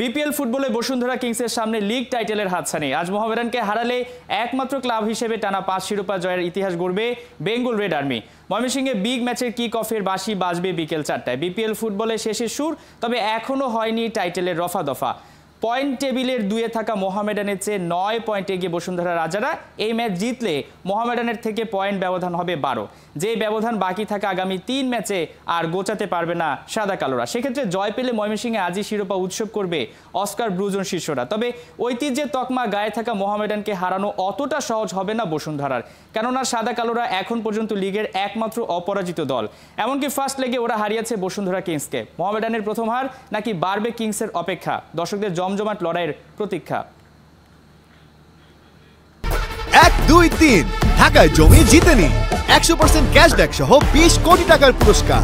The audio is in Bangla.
বিপিএল ফুটবলে বসুন্ধরা কিংসের সামনে লিগ টাইটেলের হাতছানি। আজ মোহামেডানকে হারালে একমাত্র ক্লাব হিসেবে টানা 5 শিরোপা জয়ের ইতিহাস গড়বে বেঙ্গল রেড আর্মি। ময়মনসিংহে বিগ ম্যাচের কিক অফের বাঁশি বাজবে বিকেল 4টায়। বিপিএল ফুটবলে শেষের সুর, তবে এখনো হয়নি টাইটেলের রফা দফা। পয়েন্ট টেবিলের 2-এ থাকা মোহামেডানের চেয়ে 9 পয়েন্টে এগিয়ে বসুন্ধরা রাজারা। এই ম্যাচ জিতলে মোহামেডানের থেকে পয়েন্ট ব্যবধান হবে 12, যে ব্যবধান বাকি থাকা আগামী 3 ম্যাচে আর গোচাতে পারবে না সাদা কালোরা। সেক্ষেত্রে জয় পেলে ময়মনসিংহে আজই শিরোপা উৎসব করবে অস্কার ব্রুজন শিষ্যরা। তবে ঐতিহ্যের তকমা গায়ে থাকা মোহামেডানকে হারানো অতটা সহজ হবে না বসুন্ধরার, কেননা সাদা কালোরা এখন পর্যন্ত লিগের একমাত্র অপরাজিত দল। এমনকি ফার্স্ট লেগে ওরা হারিয়েছে বসুন্ধরা কিংসকে। মোহামেডানের প্রথম হার নাকি বাড়বে কিংসের অপেক্ষা? দর্শকদের জমজমাট লড়াইয়ের প্রতীক্ষা। 1-2-3 ঢাকায় জমি জিতে নিন 100% ক্যাশব্যাক সহ 20 কোটি টাকার পুরস্কার।